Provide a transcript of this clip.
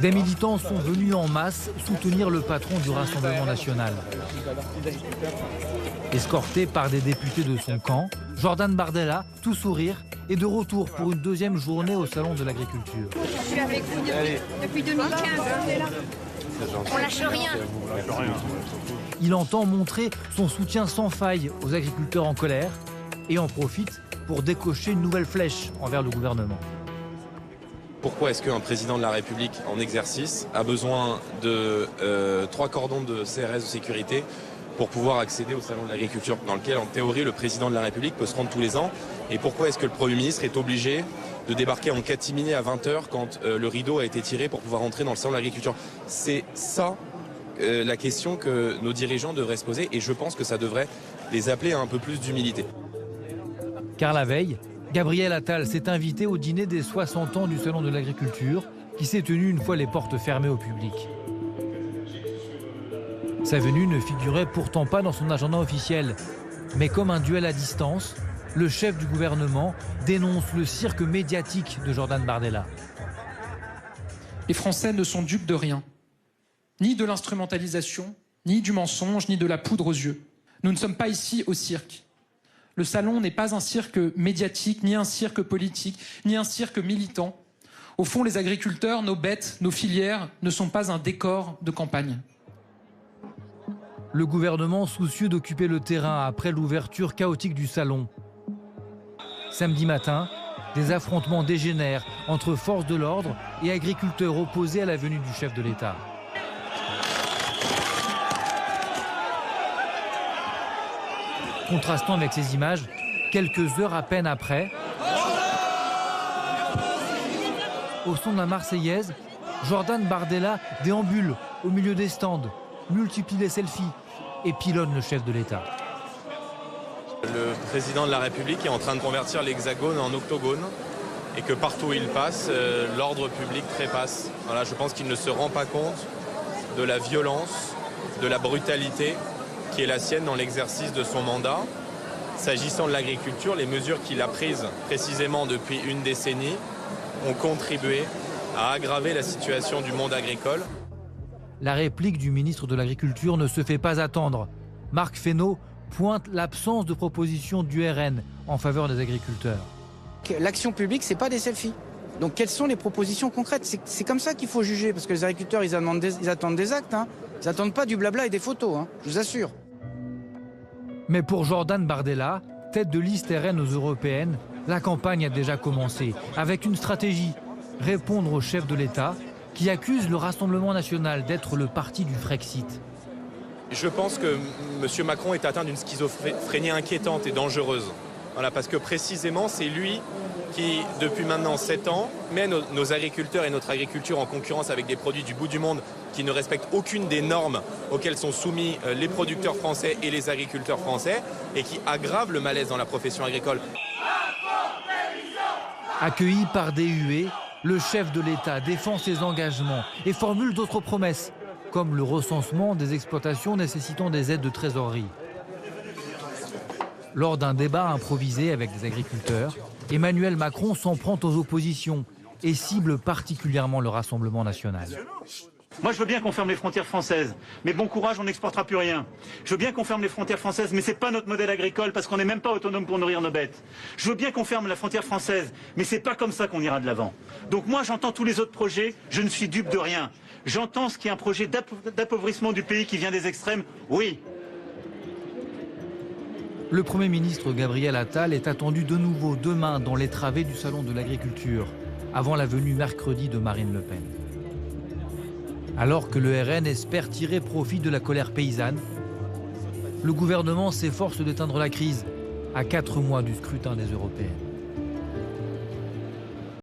Des militants sont venus en masse soutenir le patron du Rassemblement national. Escorté par des députés de son camp, Jordan Bardella, tout sourire, est de retour pour une deuxième journée au Salon de l'Agriculture. Je suis avec vous depuis 2015. On lâche rien. Il entend montrer son soutien sans faille aux agriculteurs en colère et en profite pour décocher une nouvelle flèche envers le gouvernement. Pourquoi est-ce qu'un président de la République en exercice a besoin de 3 cordons de CRS de sécurité pour pouvoir accéder au Salon de l'Agriculture, dans lequel, en théorie, le président de la République peut se rendre tous les ans? Et pourquoi est-ce que le Premier ministre est obligé de débarquer en catimini à 20 h quand le rideau a été tiré pour pouvoir entrer dans le Salon de l'Agriculture? C'est ça la question que nos dirigeants devraient se poser, et je pense que ça devrait les appeler à un peu plus d'humilité. Car la veille, Gabriel Attal s'est invité au dîner des 60 ans du Salon de l'Agriculture, qui s'est tenu une fois les portes fermées au public. Sa venue ne figurait pourtant pas dans son agenda officiel. Mais comme un duel à distance, le chef du gouvernement dénonce le cirque médiatique de Jordan Bardella. Les Français ne sont dupes de rien. Ni de l'instrumentalisation, ni du mensonge, ni de la poudre aux yeux. Nous ne sommes pas ici au cirque. Le salon n'est pas un cirque médiatique, ni un cirque politique, ni un cirque militant. Au fond, les agriculteurs, nos bêtes, nos filières ne sont pas un décor de campagne. Le gouvernement soucieux d'occuper le terrain après l'ouverture chaotique du salon. Samedi matin, des affrontements dégénèrent entre forces de l'ordre et agriculteurs opposés à la venue du chef de l'État. Contrastant avec ces images, quelques heures à peine après, au son de la Marseillaise, Jordan Bardella déambule au milieu des stands, multiplie les selfies et pilonne le chef de l'État. Le président de la République est en train de convertir l'hexagone en octogone et que partout où il passe, l'ordre public trépasse. Voilà, je pense qu'il ne se rend pas compte de la violence, de la brutalité qui est la sienne dans l'exercice de son mandat. S'agissant de l'agriculture, les mesures qu'il a prises précisément depuis une décennie ont contribué à aggraver la situation du monde agricole. La réplique du ministre de l'Agriculture ne se fait pas attendre. Marc Fesneau pointe l'absence de propositions du RN en faveur des agriculteurs. L'action publique, ce n'est pas des selfies. Donc quelles sont les propositions concrètes? C'est comme ça qu'il faut juger, parce que les agriculteurs, ils attendent des actes. Hein. Ils n'attendent pas du blabla et des photos, hein, je vous assure. Mais pour Jordan Bardella, tête de liste RN aux européennes, la campagne a déjà commencé, avec une stratégie, répondre au chef de l'État, qui accuse le Rassemblement national d'être le parti du Frexit. Je pense que M. Macron est atteint d'une schizophrénie inquiétante et dangereuse. Voilà, parce que précisément, c'est lui qui, depuis maintenant 7 ans, met nos agriculteurs et notre agriculture en concurrence avec des produits du bout du monde qui ne respectent aucune des normes auxquelles sont soumis les producteurs français et les agriculteurs français et qui aggrave le malaise dans la profession agricole. Accueilli par des huées, le chef de l'État défend ses engagements et formule d'autres promesses, comme le recensement des exploitations nécessitant des aides de trésorerie. Lors d'un débat improvisé avec des agriculteurs, Emmanuel Macron s'en prend aux oppositions et cible particulièrement le Rassemblement national. Moi, je veux bien qu'on ferme les frontières françaises, mais bon courage, on n'exportera plus rien. Je veux bien qu'on ferme les frontières françaises, mais c'est pas notre modèle agricole parce qu'on n'est même pas autonome pour nourrir nos bêtes. Je veux bien qu'on ferme la frontière française, mais c'est pas comme ça qu'on ira de l'avant. Donc moi, j'entends tous les autres projets, je ne suis dupe de rien. J'entends ce qui est un projet d'appauvrissement du pays qui vient des extrêmes, oui. Le Premier ministre Gabriel Attal est attendu de nouveau demain dans les travées du Salon de l'Agriculture, avant la venue mercredi de Marine Le Pen. Alors que le RN espère tirer profit de la colère paysanne, le gouvernement s'efforce d'éteindre la crise à 4 mois du scrutin des européennes.